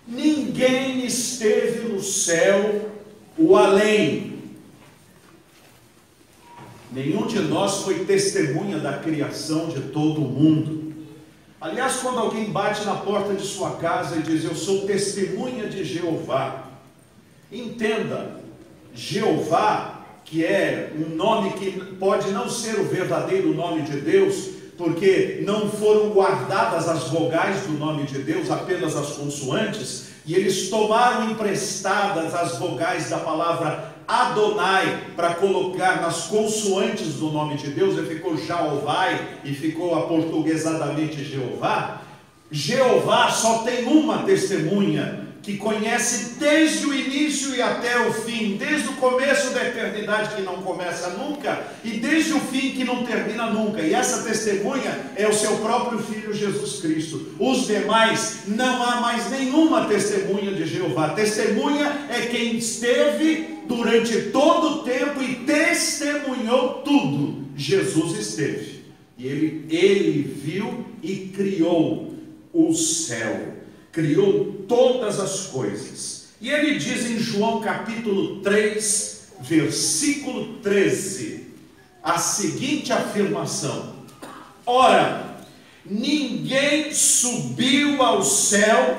ninguém esteve no céu ou além. Nenhum de nós foi testemunha da criação de todo o mundo. Aliás, quando alguém bate na porta de sua casa e diz: eu sou testemunha de Jeová, entenda, Jeová, que é um nome que pode não ser o verdadeiro nome de Deus, porque não foram guardadas as vogais do nome de Deus, apenas as consoantes, e eles tomaram emprestadas as vogais da palavra Adonai para colocar nas consoantes do nome de Deus, e ficou Jaovai e ficou aportuguesadamente Jeová. Jeová só tem uma testemunha que conhece desde o início e até o fim, desde o começo da eternidade que não começa nunca, e desde o fim que não termina nunca, e essa testemunha é o seu próprio Filho Jesus Cristo. Os demais, não há mais nenhuma testemunha de Jeová. Testemunha é quem esteve durante todo o tempo e testemunhou tudo. Jesus esteve, e ele viu e criou o céu, criou todas as coisas. E ele diz em João capítulo 3, versículo 13, a seguinte afirmação: ora, ninguém subiu ao céu,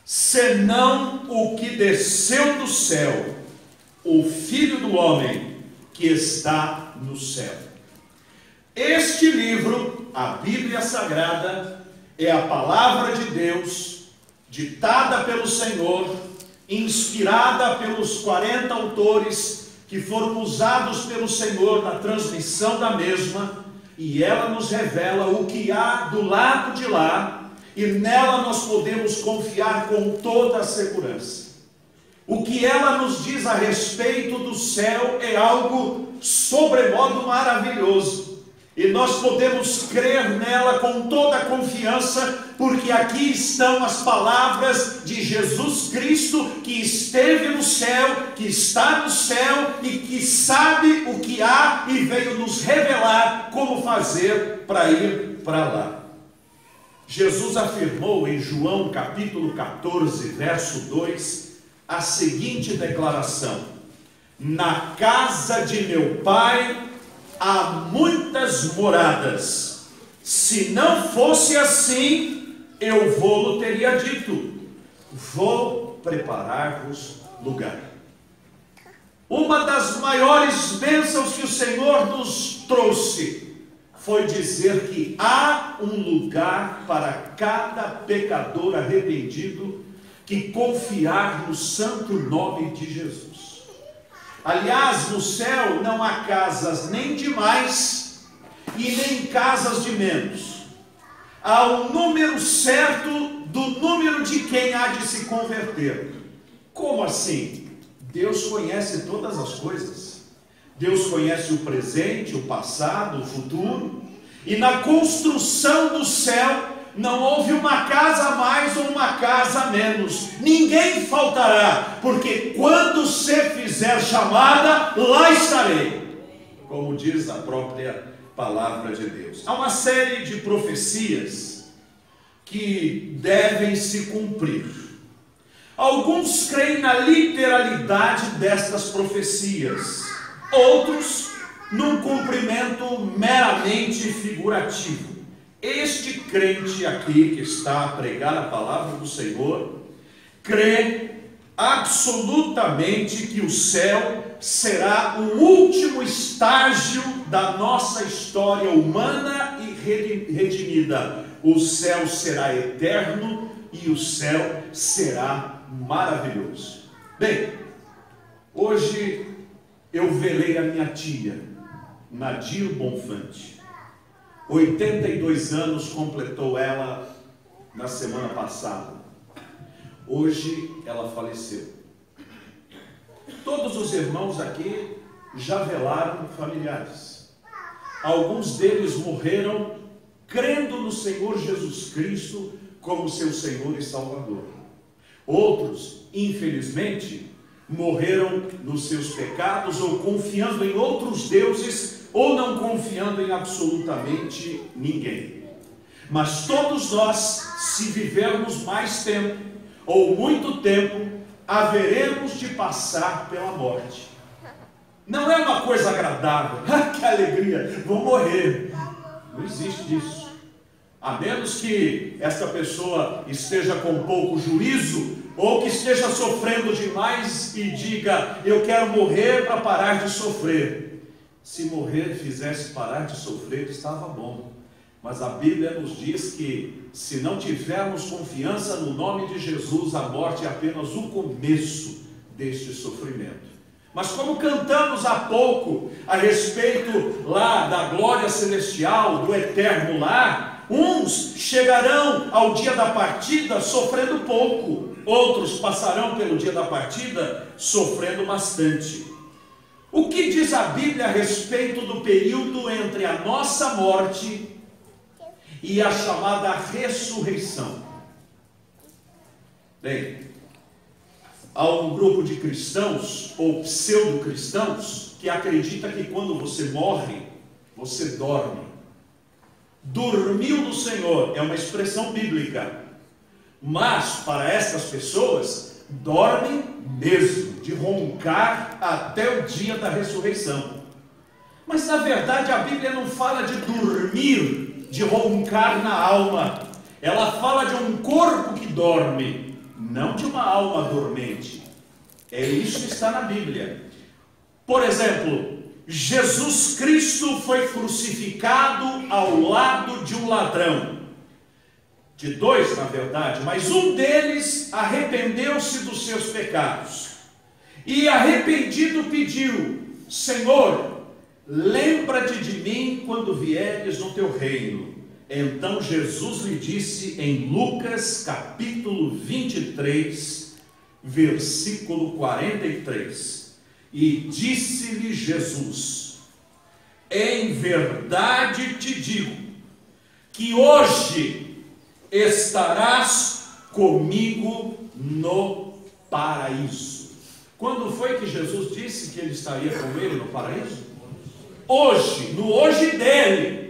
senão o que desceu do céu, o Filho do Homem que está no céu. Este livro, a Bíblia Sagrada, é a palavra de Deus, ditada pelo Senhor, inspirada pelos 40 autores que foram usados pelo Senhor na transmissão da mesma, e ela nos revela o que há do lado de lá, e nela nós podemos confiar com toda a segurança. O que ela nos diz a respeito do céu é algo sobremodo maravilhoso, e nós podemos crer nela com toda a confiança, porque aqui estão as palavras de Jesus Cristo, que esteve no céu, que está no céu e que sabe o que há e veio nos revelar como fazer para ir para lá. Jesus afirmou em João capítulo 14, verso 2, a seguinte declaração: na casa de meu Pai há muitas moradas, se não fosse assim, eu vou-lo teria dito, vou preparar-vos lugar. Uma das maiores bênçãos que o Senhor nos trouxe foi dizer que há um lugar para cada pecador arrependido que confiar no santo nome de Jesus. Aliás, no céu não há casas nem de mais e nem casas de menos. Há um número certo do número de quem há de se converter. Como assim? Deus conhece todas as coisas. Deus conhece o presente, o passado, o futuro. E na construção do céu não houve uma casa a mais ou uma casa a menos. Ninguém faltará, porque quando você fizer chamada, lá estarei, como diz a própria palavra de Deus. Há uma série de profecias que devem se cumprir. Alguns creem na literalidade destas profecias, outros num cumprimento meramente figurativo. Este crente aqui que está a pregar a palavra do Senhor, crê absolutamente que o céu será o último estágio da nossa história humana e redimida. O céu será eterno e o céu será maravilhoso. Bem, hoje eu velei a minha tia, Nadir Bonfante. 82 anos completou ela na semana passada. Hoje ela faleceu. Todos os irmãos aqui já velaram familiares. Alguns deles morreram crendo no Senhor Jesus Cristo como seu Senhor e Salvador. Outros, infelizmente, morreram nos seus pecados ou confiando em outros deuses ou não confiando em absolutamente ninguém. Mas todos nós, se vivermos mais tempo, ou muito tempo, haveremos de passar pela morte. Não é uma coisa agradável. Que alegria, vou morrer. Não existe isso. A menos que esta pessoa esteja com pouco juízo, ou que esteja sofrendo demais e diga: eu quero morrer para parar de sofrer. Se morrer fizesse parar de sofrer, estava bom. Mas a Bíblia nos diz que, se não tivermos confiança no nome de Jesus, a morte é apenas o começo deste sofrimento. Mas como cantamos há pouco a respeito lá da glória celestial, do eterno lar, uns chegarão ao dia da partida sofrendo pouco, outros passarão pelo dia da partida sofrendo bastante. O que diz a Bíblia a respeito do período entre a nossa morte e a chamada ressurreição? Bem, há um grupo de cristãos, ou pseudo-cristãos, que acredita que quando você morre, você dorme. Dormiu no Senhor é uma expressão bíblica, mas para essas pessoas, dormem mesmo, de roncar até o dia da ressurreição. Mas na verdade a Bíblia não fala de dormir, de roncar na alma. Ela fala de um corpo que dorme, não de uma alma dormente. É isso que está na Bíblia. Por exemplo, Jesus Cristo foi crucificado ao lado de um ladrão. De dois, na verdade, mas um deles arrependeu-se dos seus pecados. E arrependido pediu: Senhor, lembra-te de mim quando vieres no teu reino. Então Jesus lhe disse em Lucas capítulo 23, versículo 43. E disse-lhe Jesus: em verdade te digo, que hoje estarás comigo no paraíso. Quando foi que Jesus disse que ele estaria com ele no paraíso? Hoje, no hoje dele.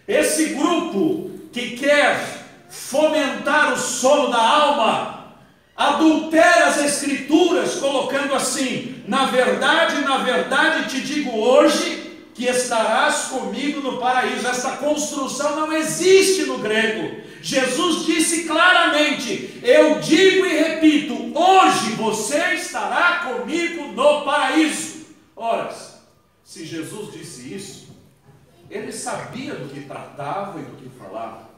Esse grupo que quer fomentar o sono da alma, adultera as escrituras, colocando assim: na verdade te digo hoje, que estarás comigo no paraíso. Essa construção não existe no grego. Jesus disse claramente: eu digo e repito, hoje você estará comigo no paraíso. Ora, se Jesus disse isso, ele sabia do que tratava e do que falava.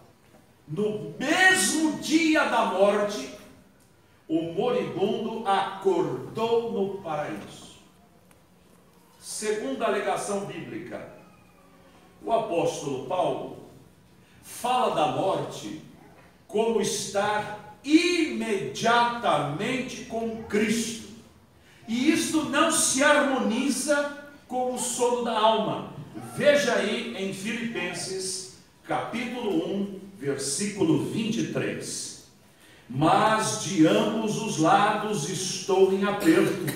No mesmo dia da morte, o moribundo acordou no paraíso. Segundo a alegação bíblica, o apóstolo Paulo fala da morte como estar imediatamente com Cristo. E isto não se harmoniza com o sono da alma. Veja aí em Filipenses, capítulo 1, versículo 23. Mas de ambos os lados estou em aperto,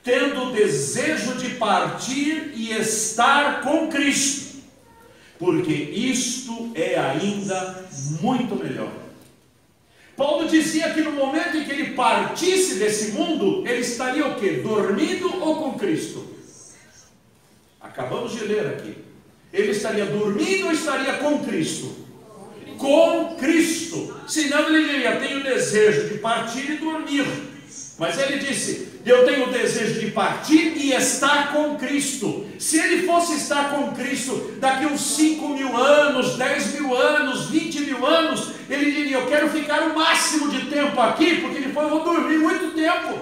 tendo desejo de partir e estar com Cristo, porque isto é ainda muito melhor. Paulo dizia que no momento em que ele partisse desse mundo, ele estaria o quê? Dormindo ou com Cristo? Acabamos de ler aqui. Ele estaria dormindo ou estaria com Cristo? Com Cristo. Senão ele diria: tenho desejo de partir e dormir. Mas ele disse: eu tenho o desejo de partir e estar com Cristo. Se ele fosse estar com Cristo daqui uns 5.000 anos, 10.000 anos, 20.000 anos, ele diria: eu quero ficar o máximo de tempo aqui, porque depois eu vou dormir muito tempo.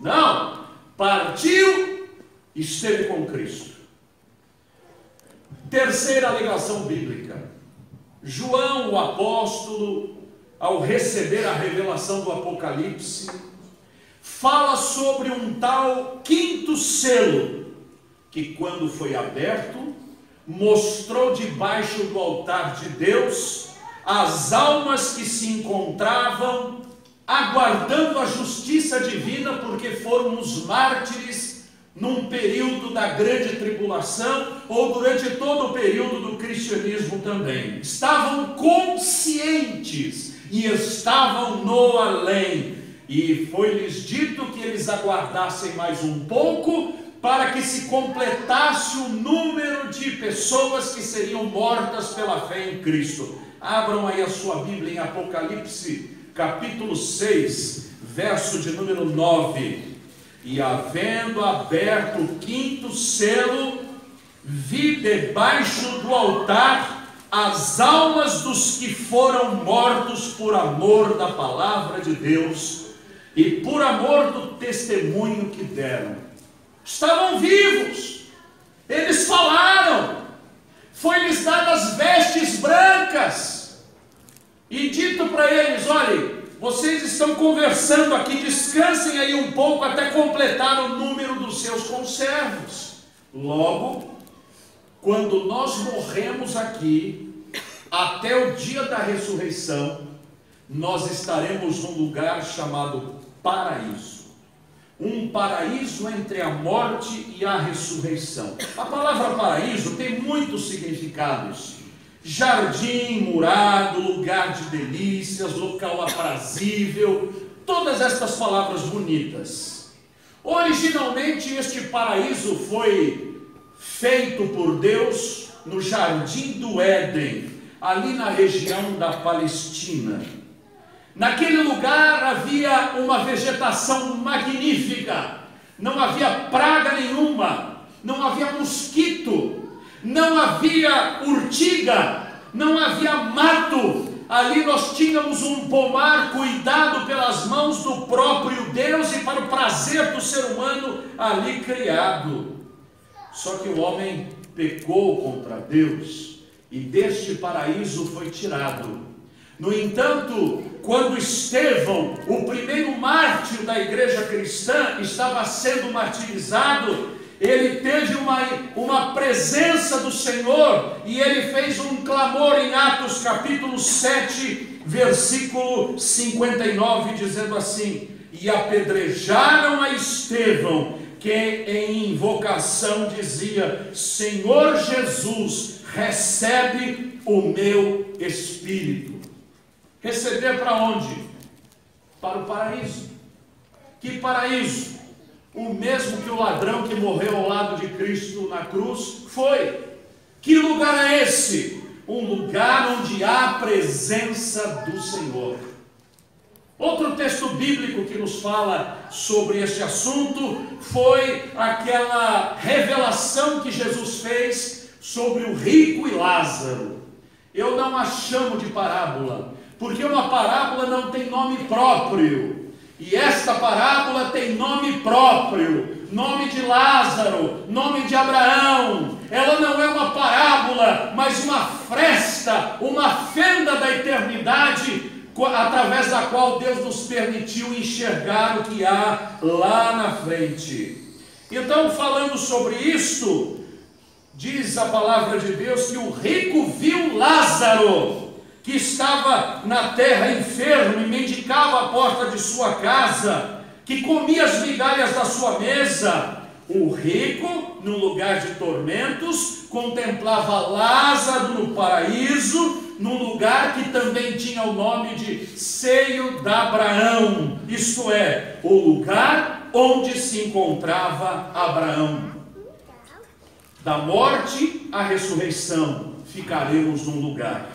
Não, partiu, esteve com Cristo. Terceira alegação bíblica: João, o apóstolo, ao receber a revelação do Apocalipse, fala sobre um tal quinto selo, que quando foi aberto, mostrou debaixo do altar de Deus as almas que se encontravam aguardando a justiça divina, porque foram os mártires num período da grande tribulação, ou durante todo o período do cristianismo também. Estavam conscientes e estavam no além. E foi-lhes dito que eles aguardassem mais um pouco, para que se completasse o número de pessoas que seriam mortas pela fé em Cristo. Abram aí a sua Bíblia em Apocalipse, capítulo 6, verso de número 9. E havendo aberto o quinto selo, vi debaixo do altar as almas dos que foram mortos por amor da palavra de Deus e por amor do testemunho que deram. Estavam vivos, eles falaram, foi-lhes dadas vestes brancas, e dito para eles: olhem, vocês estão conversando aqui, descansem aí um pouco até completar o número dos seus conservos. Logo, quando nós morremos aqui, até o dia da ressurreição, nós estaremos num lugar chamado paraíso. Um paraíso entre a morte e a ressurreição. A palavra paraíso tem muitos significados: jardim murado, lugar de delícias, local aprazível, todas estas palavras bonitas. Originalmente este paraíso foi feito por Deus no jardim do Éden, ali na região da Palestina. Naquele lugar havia uma vegetação magnífica, não havia praga nenhuma, não havia mosquito, não havia urtiga, não havia mato. Ali nós tínhamos um pomar cuidado pelas mãos do próprio Deus e para o prazer do ser humano ali criado. Só que o homem pecou contra Deus e deste paraíso foi tirado. No entanto, quando Estevão, o primeiro mártir da igreja cristã, estava sendo martirizado, ele teve uma presença do Senhor, e ele fez um clamor em Atos capítulo 7, versículo 59, dizendo assim: e apedrejaram a Estevão, que em invocação dizia: Senhor Jesus, recebe o meu espírito. Receber para onde? Para o paraíso. Que paraíso? O mesmo que o ladrão que morreu ao lado de Cristo na cruz foi. Que lugar é esse? Um lugar onde há a presença do Senhor. Outro texto bíblico que nos fala sobre este assunto foi aquela revelação que Jesus fez sobre o rico e Lázaro. Eu não a chamo de parábola, porque uma parábola não tem nome próprio, e esta parábola tem nome próprio, nome de Lázaro, nome de Abraão. Ela não é uma parábola, mas uma fresta, uma fenda da eternidade, através da qual Deus nos permitiu enxergar o que há lá na frente. Então, falando sobre isto, diz a palavra de Deus que o rico viu Lázaro, que estava na terra enfermo e mendicava a porta de sua casa, que comia as migalhas da sua mesa. O rico, no lugar de tormentos, contemplava Lázaro no paraíso, num lugar que também tinha o nome de seio de Abraão, isto é, o lugar onde se encontrava Abraão. Da morte à ressurreição, ficaremos num lugar.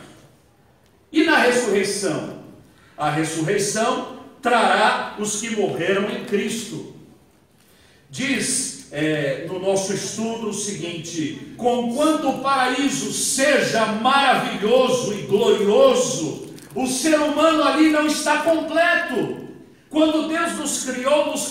E na ressurreição? A ressurreição trará os que morreram em Cristo. Diz no nosso estudo o seguinte: conquanto o paraíso seja maravilhoso e glorioso, o ser humano ali não está completo. Quando Deus nos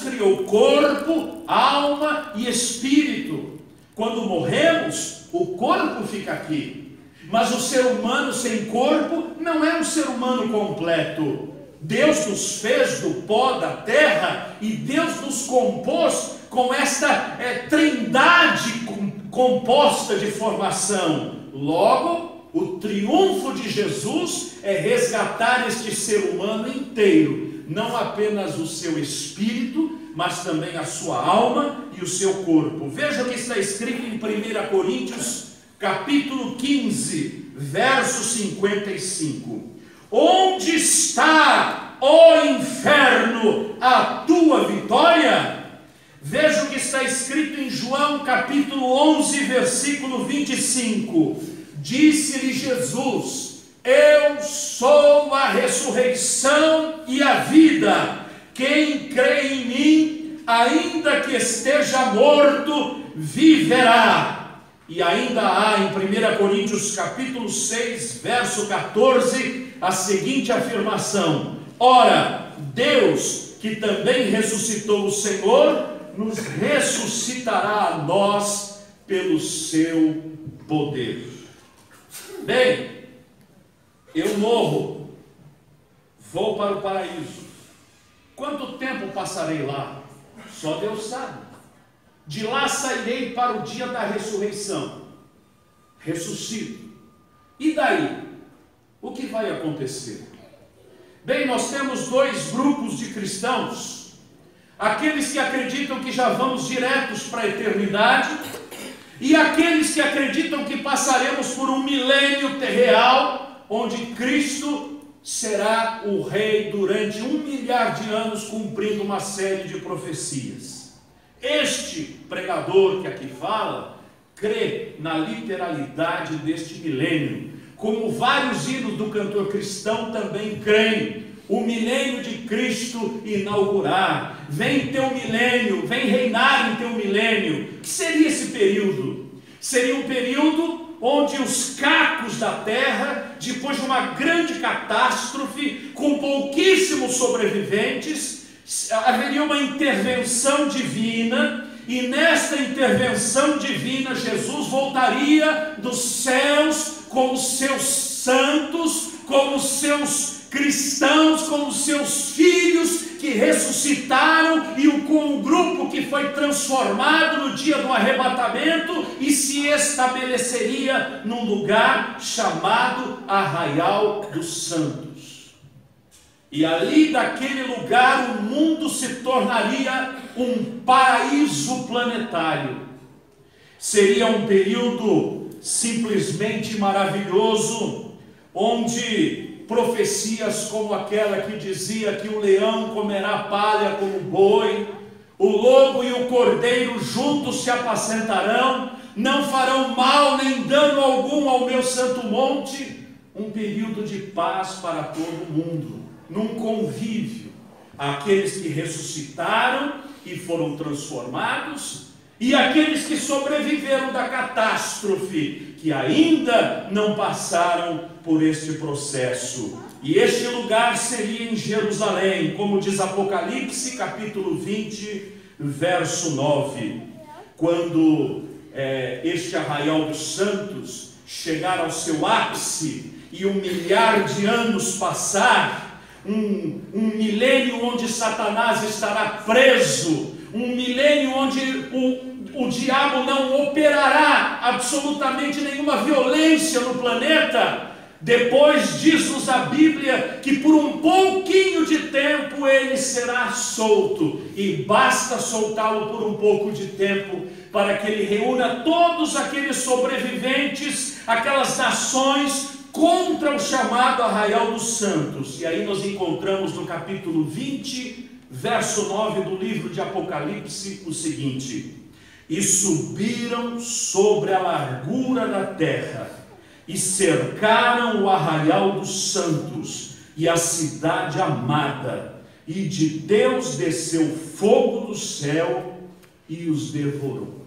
criou corpo, alma e espírito. Quando morremos, o corpo fica aqui, mas o ser humano sem corpo não é um ser humano completo. Deus nos fez do pó da terra e Deus nos compôs com esta trindade composta de formação. Logo, o triunfo de Jesus é resgatar este ser humano inteiro, não apenas o seu espírito, mas também a sua alma e o seu corpo. Veja o que está escrito em 1 Coríntios, capítulo 15, verso 55. Onde está, ó inferno, a tua vitória? Veja o que está escrito em João capítulo 11, versículo 25. Disse-lhe Jesus: eu sou a ressurreição e a vida. Quem crê em mim, ainda que esteja morto, viverá. E ainda há em 1 Coríntios capítulo 6, verso 14, a seguinte afirmação: ora, Deus, que também ressuscitou o Senhor, nos ressuscitará a nós pelo seu poder. Bem, eu morro, vou para o paraíso. Quanto tempo passarei lá? Só Deus sabe. De lá sairei para o dia da ressurreição. Ressuscito. E daí? O que vai acontecer? Bem, nós temos dois grupos de cristãos. Aqueles que acreditam que já vamos diretos para a eternidade, e aqueles que acreditam que passaremos por um milênio real, onde Cristo será o rei durante 1 milhar de anos, cumprindo uma série de profecias. Este pregador que aqui fala, crê na literalidade deste milênio, como vários hinos do cantor cristão também creem. O milênio de Cristo inaugurar, vem teu milênio, vem reinar em teu milênio. O que seria esse período? Seria um período onde os cacos da terra, depois de uma grande catástrofe, com pouquíssimos sobreviventes, haveria uma intervenção divina, e nesta intervenção divina, Jesus voltaria dos céus com os seus santos, com os seus cristãos, com os seus filhos que ressuscitaram, e com o grupo que foi transformado no dia do arrebatamento, e se estabeleceria num lugar chamado Arraial dos Santos. E ali daquele lugar o mundo se tornaria um paraíso planetário. Seria um período simplesmente maravilhoso, onde profecias como aquela que dizia que o leão comerá palha como boi, o lobo e o cordeiro juntos se apacentarão, não farão mal nem dano algum ao meu santo monte. Um período de paz para todo mundo, num convívio, aqueles que ressuscitaram e foram transformados, e aqueles que sobreviveram da catástrofe, que ainda não passaram por este processo. E este lugar seria em Jerusalém, como diz Apocalipse capítulo 20, verso 9. Quando este Arraial dos Santos chegar ao seu ápice, e 1 milhar de anos passar, um milênio onde Satanás estará preso, um milênio onde o diabo não operará absolutamente nenhuma violência no planeta. Depois diz-nos a Bíblia que por um pouquinho de tempo ele será solto, e basta soltá-lo por um pouco de tempo para que ele reúna todos aqueles sobreviventes, aquelas nações, contra o chamado Arraial dos Santos. E aí nós encontramos no capítulo 20, verso 9 do livro de Apocalipse o seguinte: e subiram sobre a largura da terra, e cercaram o Arraial dos Santos e a cidade amada, e de Deus desceu fogo do céu e os devorou.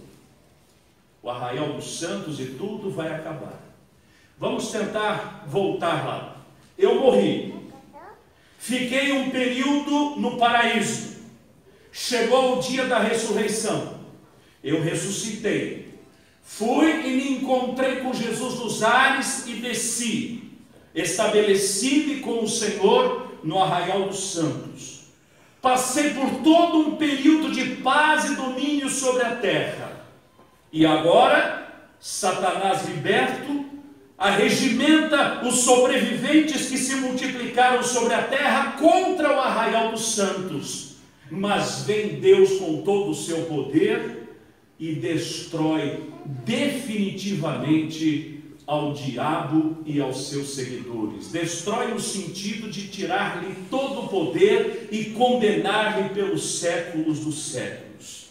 O Arraial dos Santos e tudo vai acabar. Vamos tentar voltar lá. Eu morri, fiquei um período no paraíso, chegou o dia da ressurreição, eu ressuscitei, fui e me encontrei com Jesus nos ares e desci, estabeleci-me com o Senhor no Arraial dos Santos, passei por todo um período de paz e domínio sobre a terra, e agora Satanás liberto arregimenta os sobreviventes que se multiplicaram sobre a terra contra o Arraial dos Santos, mas vem Deus com todo o seu poder e destrói definitivamente ao diabo e aos seus seguidores. Destrói no sentido de tirar-lhe todo o poder e condenar-lhe pelos séculos dos séculos.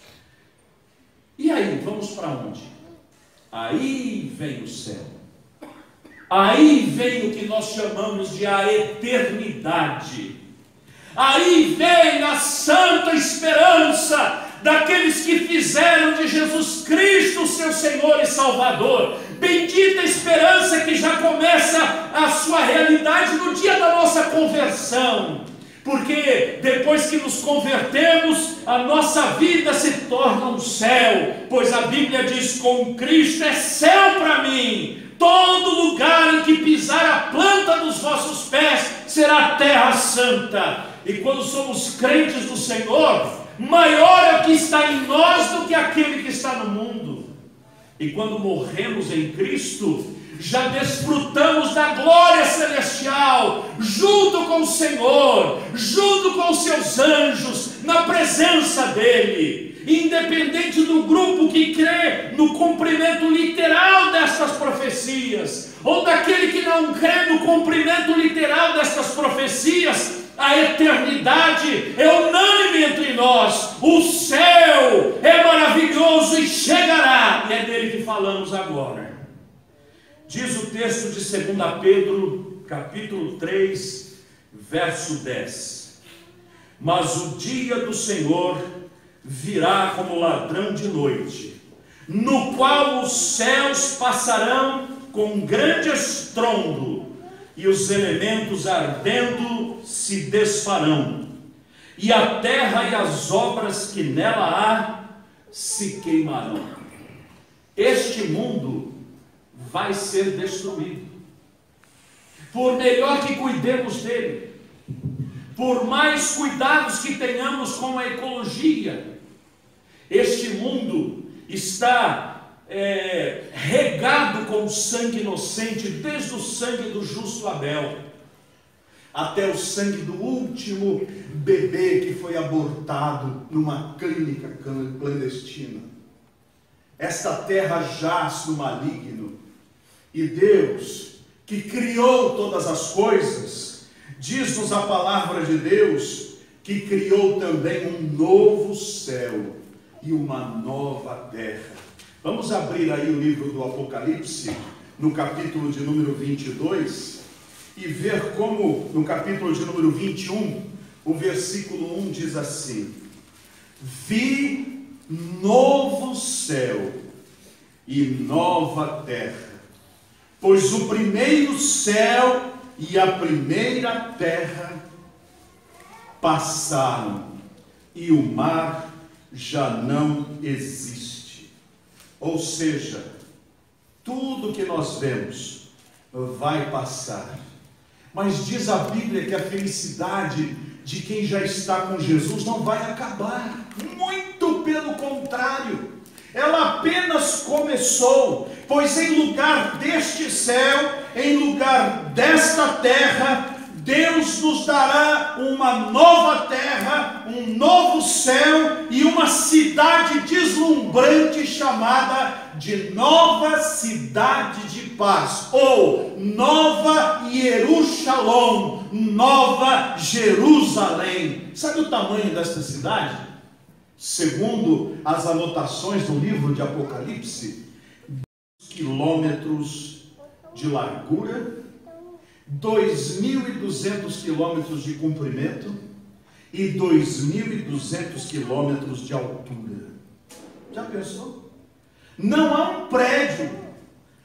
E aí, vamos para onde? Aí vem o céu. Aí vem o que nós chamamos de a eternidade. Aí vem a santa esperança daqueles que fizeram de Jesus Cristo seu Senhor e Salvador. Bendita esperança que já começa a sua realidade no dia da nossa conversão. Porque depois que nos convertemos, a nossa vida se torna um céu. Pois a Bíblia diz: com Cristo é céu para mim. Todo lugar em que pisar a planta dos vossos pés será terra santa. E quando somos crentes do Senhor, maior é o que está em nós do que aquele que está no mundo. E quando morremos em Cristo, já desfrutamos da glória celestial, junto com o Senhor, junto com os seus anjos, na presença dEle. Independente do grupo que crê no cumprimento literal destas profecias, ou daquele que não crê no cumprimento literal destas profecias, a eternidade é unânime entre nós. O céu é maravilhoso e chegará, e é dele que falamos agora. Diz o texto de 2 Pedro, capítulo 3, verso 10: mas o dia do Senhor virá como ladrão de noite, no qual os céus passarão com grande estrondo, e os elementos ardendo se desfarão, e a terra e as obras que nela há se queimarão. Este mundo vai ser destruído. Por melhor que cuidemos dele, por mais cuidados que tenhamos com a ecologia, este mundo está regado com sangue inocente, desde o sangue do justo Abel até o sangue do último bebê que foi abortado numa clínica clandestina. Esta terra jaz no maligno, e Deus, que criou todas as coisas, diz-nos a palavra de Deus que criou também um novo céu e uma nova terra. Vamos abrir aí o livro do Apocalipse, no capítulo de número 22, e ver como, no capítulo de número 21, o versículo 1 diz assim: vi novo céu e nova terra, pois o primeiro céu e a primeira terra passaram, e o mar já não existe. Ou seja, tudo que nós vemos vai passar. Mas diz a Bíblia que a felicidade de quem já está com Jesus não vai acabar. Muito pelo contrário, ela apenas começou. Pois em lugar deste céu, em lugar desta terra, Deus nos dará uma nova terra, um novo céu e uma cidade deslumbrante chamada de Nova Cidade de Paz, ou Nova Jerusalém, Nova Jerusalém. Sabe o tamanho desta cidade? Segundo as anotações do livro de Apocalipse, 2 quilômetros de largura, 2.200 quilômetros de comprimento e 2.200 quilômetros de altura. Já pensou? Não há um prédio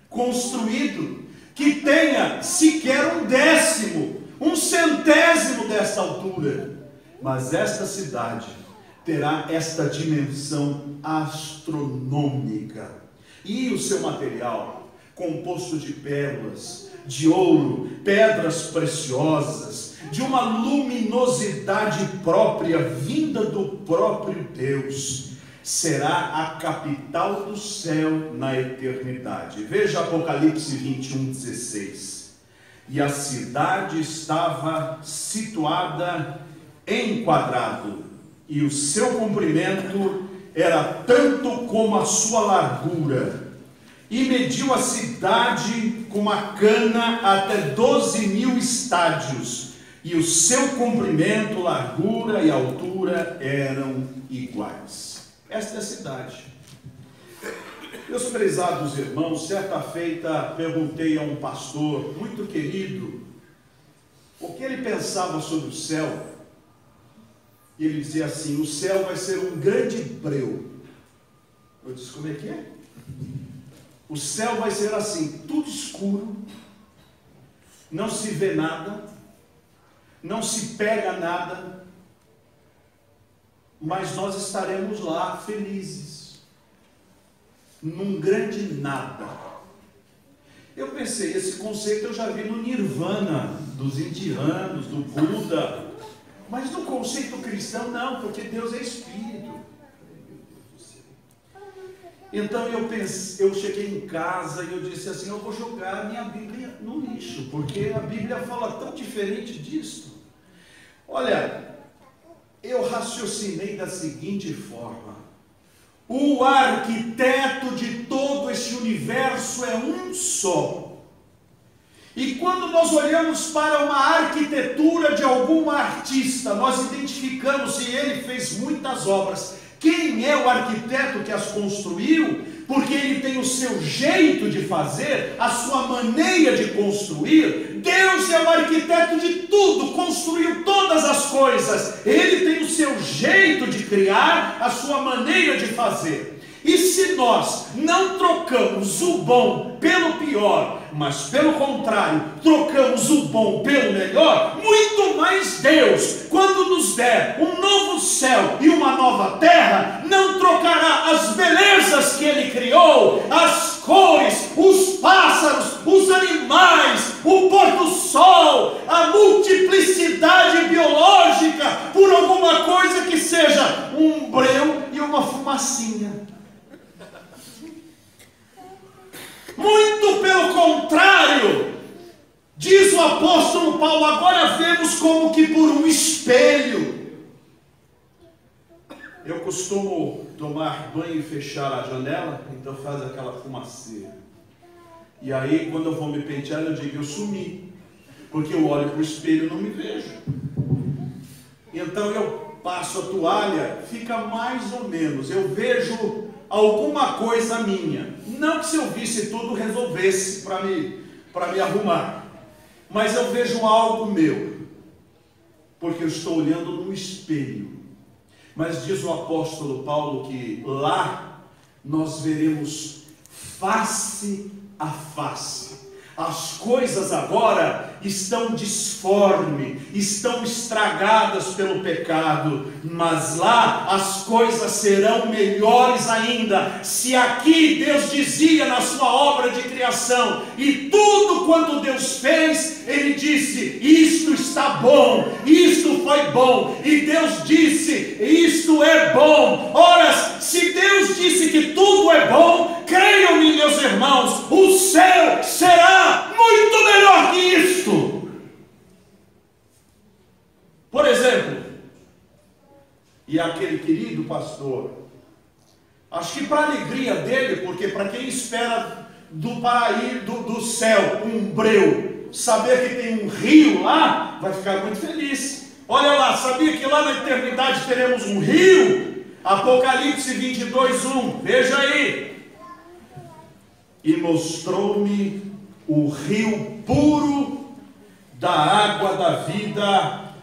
construído que tenha sequer um décimo, um centésimo dessa altura. Mas esta cidade terá esta dimensão astronômica. E o seu material, composto de pérolas, de ouro, pedras preciosas, de uma luminosidade própria, vinda do próprio Deus, será a capital do céu na eternidade. Veja Apocalipse 21:16. E a cidade estava situada em quadrado, e o seu comprimento era tanto como a sua largura. e mediu a cidade com uma cana até 12.000 estádios, e o seu comprimento, largura e altura eram iguais. Esta é a cidade. Meus prezados irmãos, certa feita perguntei a um pastor muito querido o que ele pensava sobre o céu. E ele dizia assim: o céu vai ser um grande breu. Eu disse: como é que é? O céu vai ser assim, tudo escuro, não se vê nada, não se pega nada, mas nós estaremos lá felizes, num grande nada. Eu pensei, esse conceito eu já vi no Nirvana, dos indianos, do Buda, mas no conceito cristão não, porque Deus é Espírito. Então eu cheguei em casa e eu disse assim: eu vou jogar a minha Bíblia no lixo, porque a Bíblia fala tão diferente disso. Olha, eu raciocinei da seguinte forma: o arquiteto de todo este universo é um só. E quando nós olhamos para uma arquitetura de algum artista, nós identificamos se ele fez muitas obras. Quem é o arquiteto que as construiu? Porque ele tem o seu jeito de fazer, a sua maneira de construir. Deus é o arquiteto de tudo, construiu todas as coisas. Ele tem o seu jeito de criar, a sua maneira de fazer. E se nós não trocamos o bom pelo pior, mas pelo contrário, trocamos o bom pelo melhor, muito mais Deus, quando nos der um novo céu e uma nova terra, não trocará as belezas que Ele criou, as cores, os pássaros, os animais, o pôr do sol, a multiplicidade biológica, por alguma coisa que seja um breu e uma fumacinha. Muito pelo contrário, diz o apóstolo Paulo, agora vemos como que por um espelho. Eu costumo tomar banho e fechar a janela, então faz aquela fumaceira. E aí quando eu vou me pentear, eu digo: eu sumi, porque eu olho para o espelho e não me vejo. Então eu passo a toalha, fica mais ou menos, eu vejo alguma coisa minha. Não que se eu visse tudo resolvesse para me arrumar, mas eu vejo algo meu, porque eu estou olhando no espelho. Mas diz o apóstolo Paulo que lá nós veremos face a face. As coisas agora estão disformes, estão estragadas pelo pecado, mas lá as coisas serão melhores ainda. Se aqui Deus dizia na sua obra de criação, e tudo quanto Deus fez, Ele disse: isto está bom, isto foi bom, e Deus disse: isto é bom. Ora, se Deus disse que tudo é bom, creiam-me, meus irmãos, o céu será muito melhor que isto. Por exemplo, e aquele querido pastor, acho que para a alegria dele, porque para quem espera do céu um breu, saber que tem um rio lá, vai ficar muito feliz. Olha lá, sabia que lá na eternidade teremos um rio? Apocalipse 22:1, veja aí. E mostrou-me o rio puro da água da vida,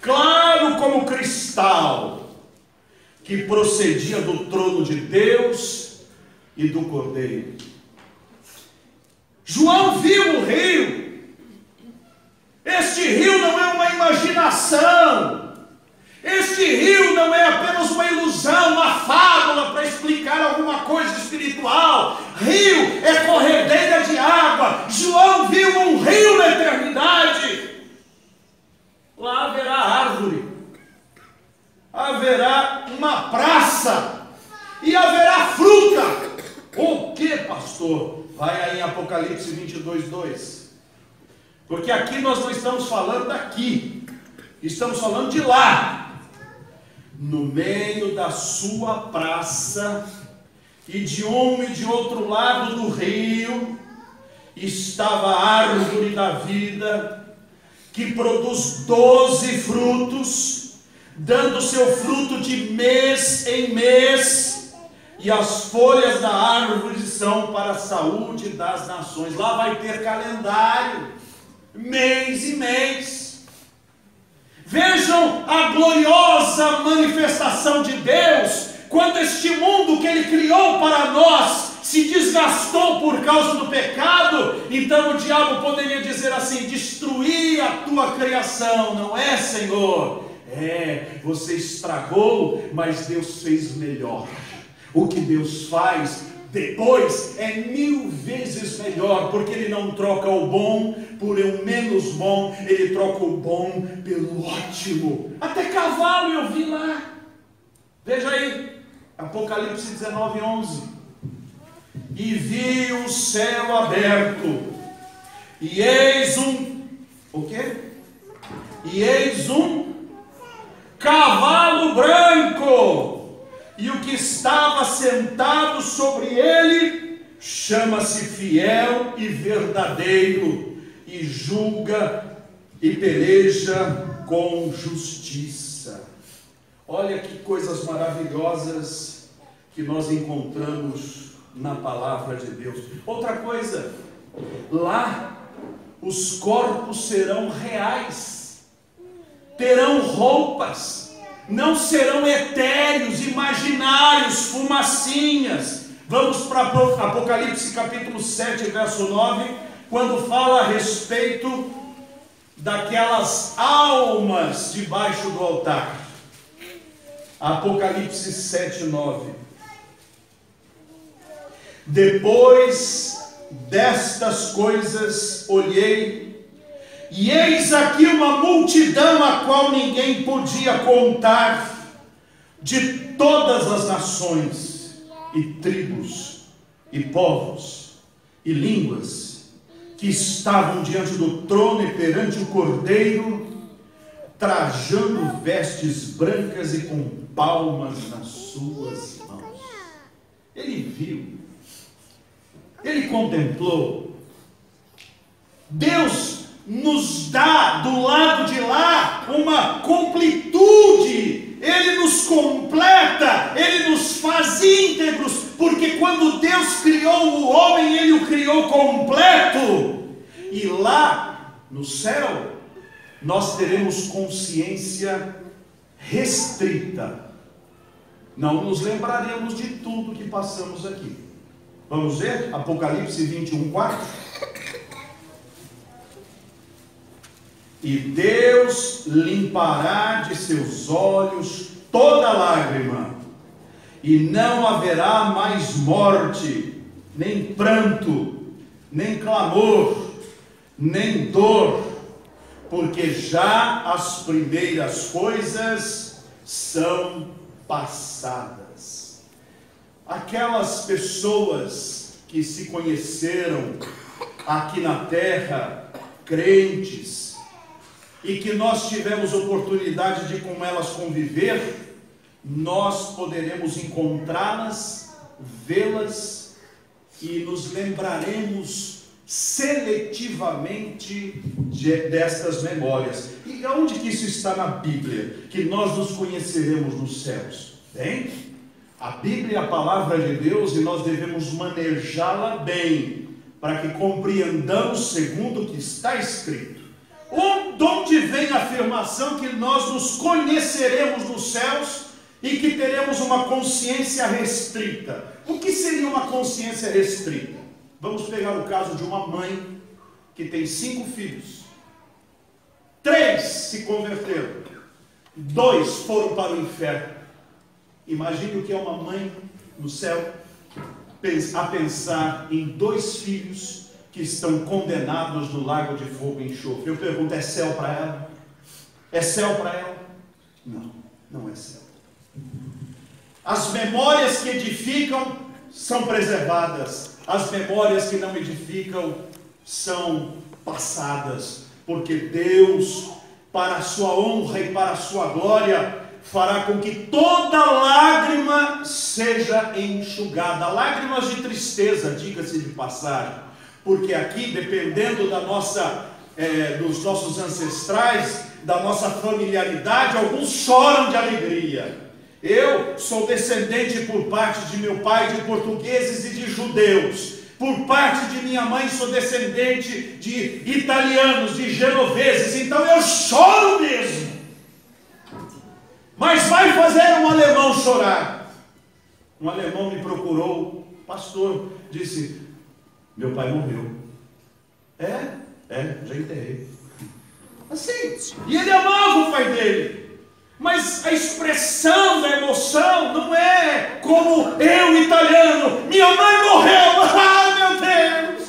claro como cristal, que procedia do trono de Deus e do Cordeiro. João viu o rio. Este rio não é uma imaginação. Este rio não é apenas uma ilusão, uma fábula para explicar alguma coisa espiritual. Rio é corredeira de água. João viu um rio na eternidade. Lá haverá árvore, haverá uma praça e haverá fruta. O que, pastor? Vai aí em Apocalipse 22:2. Porque aqui nós não estamos falando daqui, estamos falando de lá. No meio da sua praça e de um e de outro lado do rio estava a árvore da vida, que produz 12 frutos, dando seu fruto de mês em mês, e as folhas da árvore são para a saúde das nações. Lá vai ter calendário, mês e mês. Vejam a gloriosa manifestação de Deus, quando este mundo que Ele criou para nós se desgastou por causa do pecado. Então o diabo poderia dizer assim: destruí a tua criação, não é, Senhor? Você estragou, mas Deus fez melhor. O que Deus faz depois é 1000 vezes melhor, porque Ele não troca o bom por um menos bom, Ele troca o bom pelo ótimo. Até cavalo eu vi lá. Veja aí, Apocalipse 19:11. E vi o céu aberto, e eis o quê? E eis um cavalo branco, e o que estava sentado sobre ele chama-se Fiel e Verdadeiro, e julga e peleja com justiça. Olha que coisas maravilhosas que nós encontramos na palavra de Deus. Outra coisa, lá os corpos serão reais, terão roupas, não serão etéreos, imaginários, fumacinhas. Vamos para Apocalipse capítulo 7, verso 9, quando fala a respeito daquelas almas debaixo do altar. Apocalipse 7, 9. Depois destas coisas olhei, e eis aqui uma multidão a qual ninguém podia contar, de todas as nações, e tribos, e povos, e línguas, que estavam diante do trono e perante o Cordeiro, trajando vestes brancas e com palmas nas suas mãos. Ele viu, ele contemplou. Deus nos dá do lado de lá uma completude, Ele nos completa, Ele nos faz íntegros, porque quando Deus criou o homem, Ele o criou completo. E lá no céu nós teremos consciência restrita, não nos lembraremos de tudo que passamos aqui. Vamos ver? Apocalipse 21, 4. E Deus limpará de seus olhos toda lágrima, e não haverá mais morte, nem pranto, nem clamor, nem dor, porque já as primeiras coisas são passadas. Aquelas pessoas que se conheceram aqui na terra, crentes, e que nós tivemos oportunidade de com elas conviver, nós poderemos encontrá-las, vê-las, e nos lembraremos seletivamente destas memórias. E onde que isso está na Bíblia? Que nós nos conheceremos nos céus? Bem, a Bíblia é a palavra de Deus, e nós devemos manejá-la bem, para que compreendamos segundo o que está escrito. De onde vem a afirmação que nós nos conheceremos nos céus e que teremos uma consciência restrita? O que seria uma consciência restrita? Vamos pegar o caso de uma mãe que tem 5 filhos. 3 se converteram, 2 foram para o inferno. Imagine o que é uma mãe no céu a pensar em 2 filhos que estão condenados no lago de fogo e enxofre. Eu pergunto, é céu para ela? É céu para ela? Não, não é céu. As memórias que edificam são preservadas, as memórias que não edificam são passadas, porque Deus, para a sua honra e para a sua glória, fará com que toda lágrima seja enxugada. Lágrimas de tristeza, diga-se de passagem, porque aqui, dependendo da dos nossos ancestrais, da nossa familiaridade, alguns choram de alegria. Eu sou descendente por parte de meu pai de portugueses e de judeus. Por parte de minha mãe sou descendente de italianos, de genoveses. Então eu choro mesmo. Mas vai fazer um alemão chorar. Um alemão me procurou, pastor, disse: meu pai morreu. Já enterrei. Assim, e ele amava o pai dele. Mas a expressão da emoção não é como eu, italiano, minha mãe morreu, meu Deus.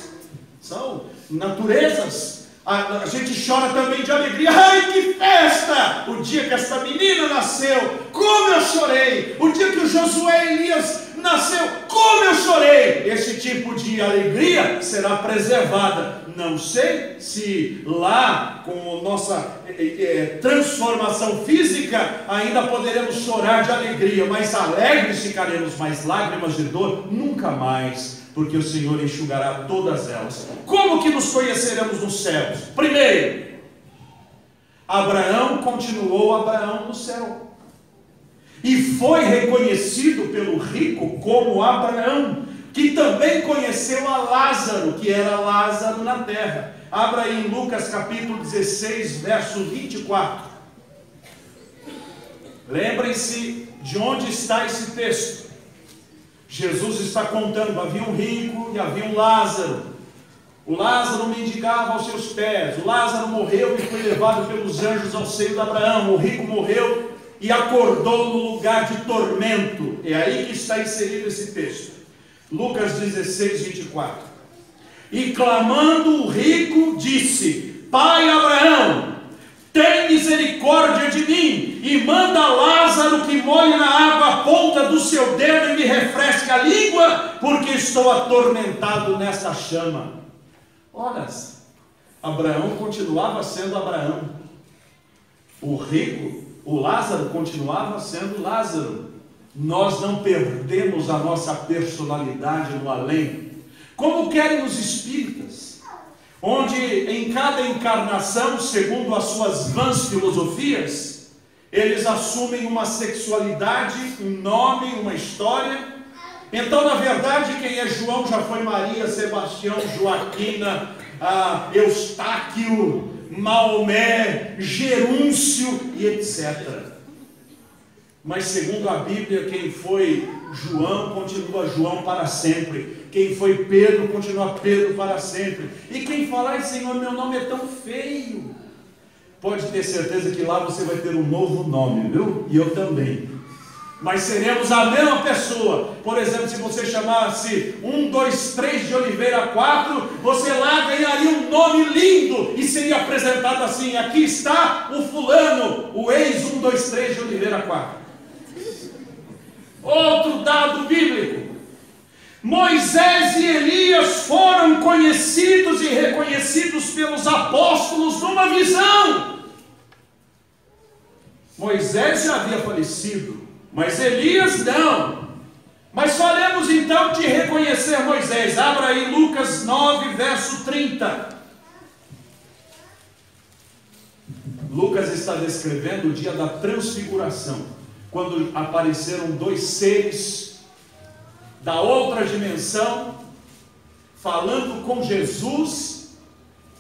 São naturezas. A gente chora também de alegria. Ai, que festa! O dia que essa menina nasceu, como eu chorei! O dia que o Josué Elias nasceu, como eu chorei! Esse tipo de alegria será preservada. Não sei se lá, com nossa transformação física, ainda poderemos chorar de alegria, mas alegres ficaremos, mas lágrimas de dor nunca mais, porque o Senhor enxugará todas elas. Como que nos conheceremos nos céus? Primeiro, Abraão continuou Abraão no céu, e foi reconhecido pelo rico como Abraão, que também conheceu a Lázaro, que era Lázaro na terra. Abra aí em Lucas capítulo 16, verso 24. Lembrem-se de onde está esse texto. Jesus está contando: havia um rico e havia um Lázaro. O Lázaro mendigava aos seus pés. O Lázaro morreu e foi levado pelos anjos ao seio de Abraão. O rico morreu e acordou no lugar de tormento. É aí que está inserido esse texto. Lucas 16, 24. E clamando o rico, disse: pai Abraão, tem misericórdia de mim, e manda Lázaro que molhe na água a ponta do seu dedo e me refresque a língua, porque estou atormentado nesta chama. Ora, Abraão continuava sendo Abraão. O rico, o Lázaro, continuava sendo Lázaro. Nós não perdemos a nossa personalidade no além, como querem os espíritas, onde em cada encarnação, segundo as suas vãs filosofias, eles assumem uma sexualidade, um nome, uma história. Então, na verdade, quem é João já foi Maria, Sebastião, Joaquina, Eustáquio, Maomé, Gerúncio e etc. Mas segundo a Bíblia, quem foi João, continua João para sempre. Quem foi Pedro, continua Pedro para sempre. E quem falar: Senhor, meu nome é tão feio, pode ter certeza que lá você vai ter um novo nome, viu? E eu também. Mas seremos a mesma pessoa. Por exemplo, se você chamasse 1, 2, 3 de Oliveira 4, você lá ganharia um nome lindo e seria apresentado assim: aqui está o fulano, o ex 1, 2, 3 de Oliveira 4. Outro dado bíblico: Moisés e Elias foram conhecidos e reconhecidos pelos apóstolos numa visão. Moisés já havia falecido, mas Elias não. Mas falemos então de reconhecer Moisés. Abra aí Lucas 9, verso 30. Lucas está descrevendo o dia da transfiguração, quando apareceram dois seres da outra dimensão, falando com Jesus,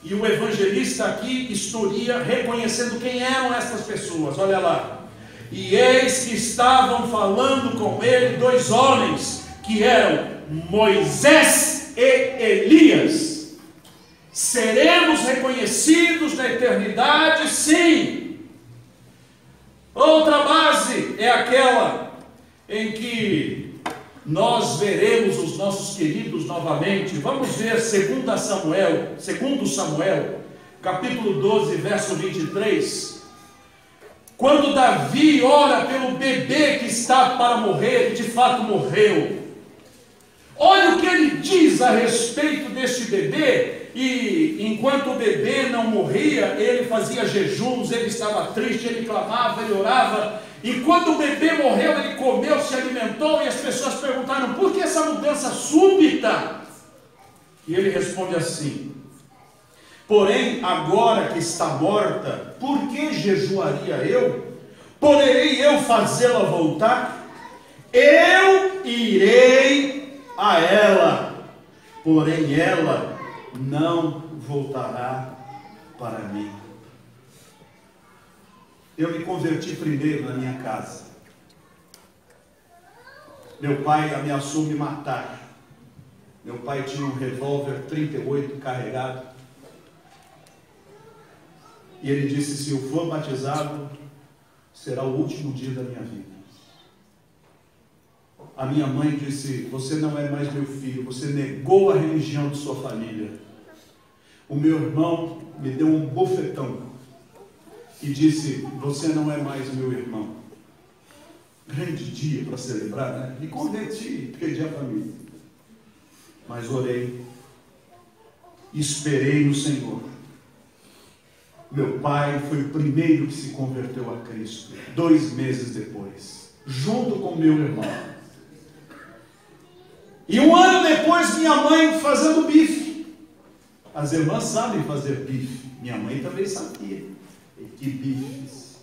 e o evangelista aqui historia, reconhecendo quem eram essas pessoas. Olha lá: e eis que estavam falando com ele dois homens, que eram Moisés e Elias. Seremos reconhecidos na eternidade? Sim. Outra base é aquela em que nós veremos os nossos queridos novamente. Vamos ver 2 Samuel, capítulo 12, verso 23. Quando Davi ora pelo bebê que está para morrer, e de fato morreu. Olha o que ele diz a respeito deste bebê. E enquanto o bebê não morria, ele fazia jejuns, ele estava triste, ele clamava, ele orava. E quando o bebê morreu, ele comeu, se alimentou, e as pessoas perguntaram: por que essa mudança súbita? E ele responde assim: porém, agora que está morta, por que jejuaria eu? Poderei eu fazê-la voltar? Eu irei a ela, porém ela não voltará para mim. Eu me converti primeiro na minha casa. Meu pai ameaçou me matar. Meu pai tinha um revólver 38 carregado. E ele disse: se eu for batizado, será o último dia da minha vida. A minha mãe disse: você não é mais meu filho, você negou a religião de sua família. O meu irmão me deu um bofetão e disse: você não é mais meu irmão. Grande dia para celebrar, né? Me converti, perdi a família. Mas orei, esperei no Senhor. Meu pai foi o primeiro que se converteu a Cristo, 2 meses depois, junto com meu irmão. E 1 ano depois, minha mãe fazendo bife. As irmãs sabem fazer bife, minha mãe também sabia. E que bifes!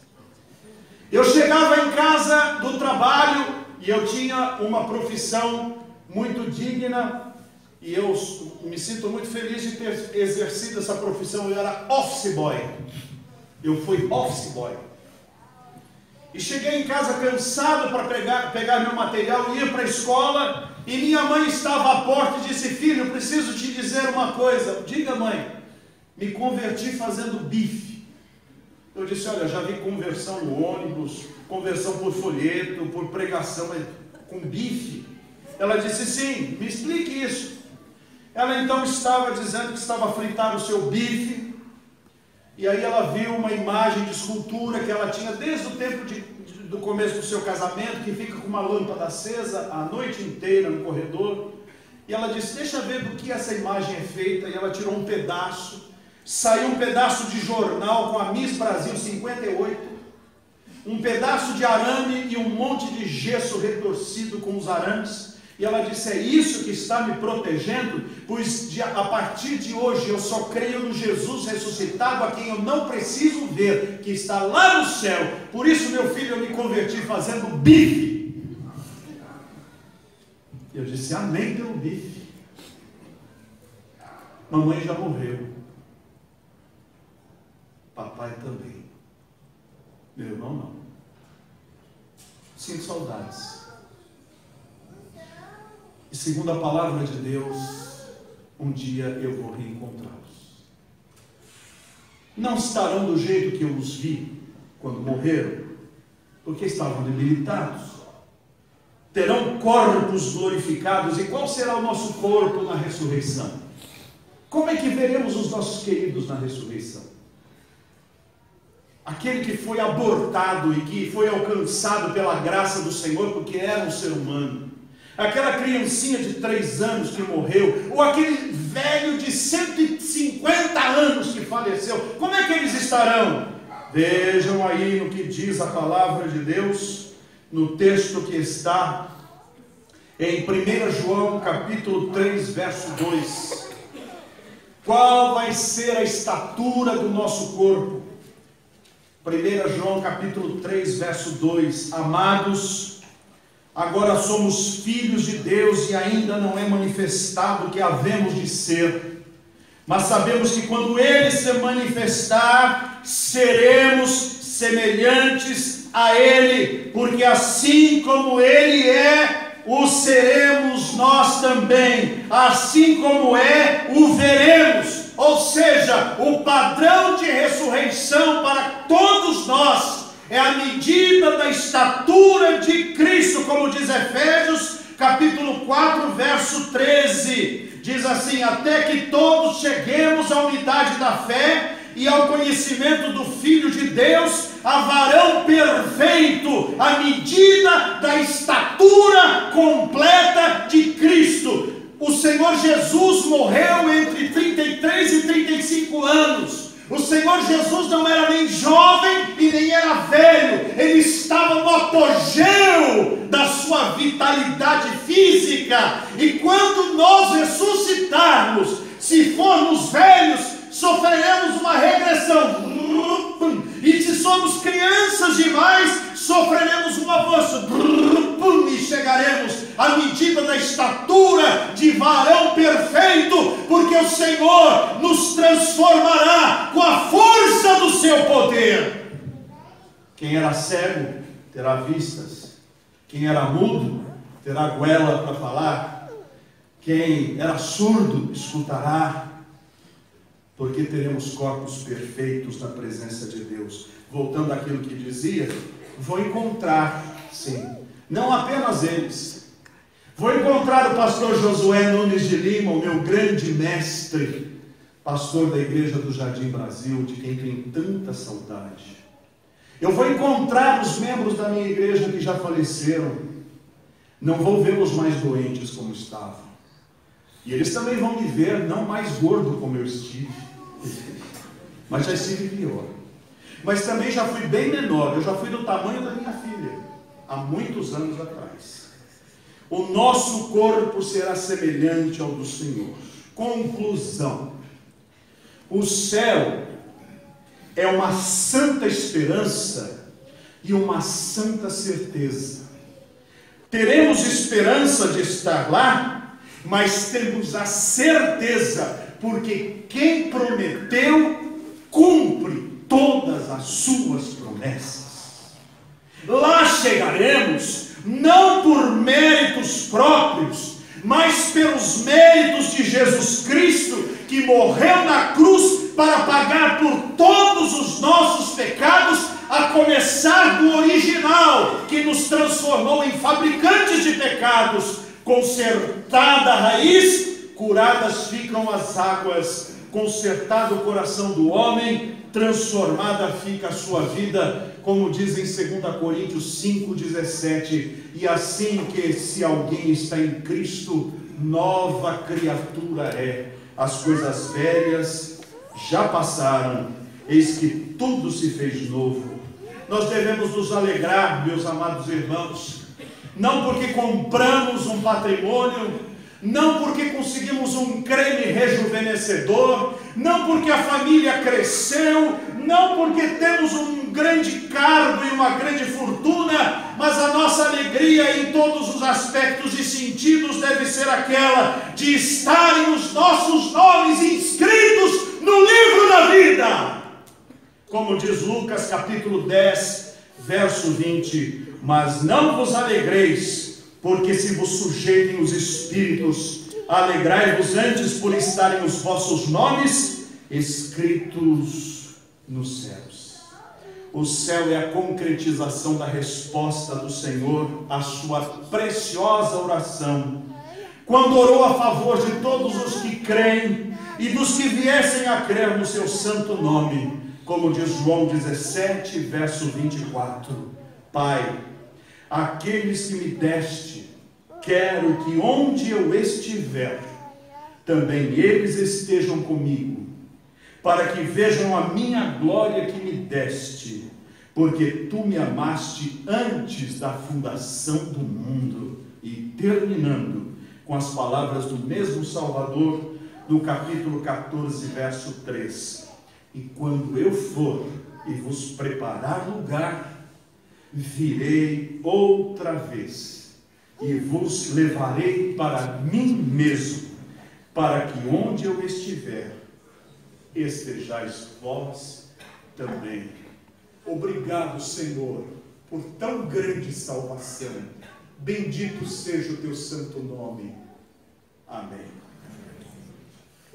Eu chegava em casa do trabalho e eu tinha uma profissão muito digna. E eu me sinto muito feliz de ter exercido essa profissão. Eu era office boy. Eu fui office boy. E cheguei em casa cansado para pegar meu material e ir para a escola. E minha mãe estava à porta e disse: filho, eu preciso te dizer uma coisa. Diga, mãe. Me converti fazendo bife. Eu disse: olha, já vi conversão no ônibus, conversão por folheto, por pregação, mas com bife. Ela disse: sim, me explique isso. Ela então estava dizendo que estava a fritar o seu bife, e aí ela viu uma imagem de escultura que ela tinha desde o tempo do começo do seu casamento, que fica com uma lâmpada acesa a noite inteira no corredor, e ela disse: deixa ver do que essa imagem é feita, e ela tirou um pedaço, saiu um pedaço de jornal com a Miss Brasil 58, um pedaço de arame e um monte de gesso retorcido com os arames. E ela disse: é isso que está me protegendo, pois a partir de hoje eu só creio no Jesus ressuscitado, a quem eu não preciso ver, que está lá no céu. Por isso, meu filho, eu me converti fazendo bife. Eu disse: amém pelo bife. Mamãe já morreu, papai também, meu irmão não. Sinto saudades. E segundo a palavra de Deus, um dia eu vou reencontrá-los. Não estarão do jeito que eu os vi quando morreram, porque estavam debilitados. Terão corpos glorificados. E qual será o nosso corpo na ressurreição? Como é que veremos os nossos queridos na ressurreição? Aquele que foi abortado e que foi alcançado pela graça do Senhor porque era um ser humano. Aquela criancinha de 3 anos que morreu, ou aquele velho de 150 anos que faleceu, como é que eles estarão? Vejam aí no que diz a palavra de Deus, no texto que está em 1 João capítulo 3, verso 2. Qual vai ser a estatura do nosso corpo? 1 João capítulo 3, verso 2. Amados, agora somos filhos de Deus e ainda não é manifestado o que havemos de ser. Mas sabemos que quando Ele se manifestar, seremos semelhantes a Ele, porque assim como Ele é, o seremos nós também. Assim como é, o veremos. Ou seja, o padrão de ressurreição para todos nós é a medida da estatura de Cristo, como diz Efésios, capítulo 4, verso 13. Diz assim: até que todos cheguemos à unidade da fé e ao conhecimento do Filho de Deus, a varão perfeito, à medida da estatura completa de Cristo. O Senhor Jesus morreu entre 33 e 35 anos. O Senhor Jesus não era nem jovem e nem era velho, ele estava no apogeu da sua vitalidade física. E quando nós ressuscitarmos, se formos velhos, sofreremos uma regressão. E se somos crianças demais, sofreremos um avanço. E chegaremos à medida da estatura de varão perfeito, porque o Senhor nos transformará com a força do seu poder. Quem era cego terá vistas, quem era mudo terá goela para falar, quem era surdo escutará, porque teremos corpos perfeitos na presença de Deus. Voltando àquilo que dizia, vou encontrar, sim, não apenas eles, vou encontrar o pastor Josué Nunes de Lima, o meu grande mestre, pastor da igreja do Jardim Brasil, de quem tenho tanta saudade. Eu vou encontrar os membros da minha igreja que já faleceram, não vou vê-los mais doentes como estavam, e eles também vão me ver não mais gordo como eu estive, mas já estive pior. Mas também já fui bem menor, eu já fui do tamanho da minha filha, há muitos anos atrás. O nosso corpo será semelhante ao do Senhor. Conclusão: o céu é uma santa esperança e uma santa certeza. Teremos esperança de estar lá, mas temos a certeza, porque quem prometeu, cumpre todas as suas promessas. Lá chegaremos, não por méritos próprios, mas pelos méritos de Jesus Cristo, que morreu na cruz para pagar por todos os nossos pecados, a começar do original, que nos transformou em fabricantes de pecados. Consertada a raiz, curadas ficam as águas. Consertado o coração do homem, transformada fica a sua vida, como diz em 2 Coríntios 5,17, e assim que se alguém está em Cristo, nova criatura é, as coisas velhas já passaram, eis que tudo se fez novo. Nós devemos nos alegrar, meus amados irmãos, não porque compramos um patrimônio, não porque conseguimos um creme rejuvenescedor, não porque a família cresceu, não porque temos um grande cargo e uma grande fortuna, mas a nossa alegria em todos os aspectos e sentidos deve ser aquela de estarem os nossos nomes inscritos no livro da vida. Como diz Lucas capítulo 10, verso 20, mas não vos alegreis, porque se vos sujeitem os espíritos, alegrai-vos antes por estarem os vossos nomes escritos nos céus. O céu é a concretização da resposta do Senhor à sua preciosa oração, quando orou a favor de todos os que creem e dos que viessem a crer no seu santo nome, como diz João 17, verso 24. Pai, aqueles que me deste, quero que onde eu estiver, também eles estejam comigo, para que vejam a minha glória que me deste, porque tu me amaste antes da fundação do mundo. E terminando com as palavras do mesmo Salvador, no capítulo 14, verso 3. E quando eu for e vos preparar lugar, virei outra vez e vos levarei para mim mesmo, para que onde eu estiver, estejais vós também. Obrigado, Senhor, por tão grande salvação. Bendito seja o teu santo nome. Amém.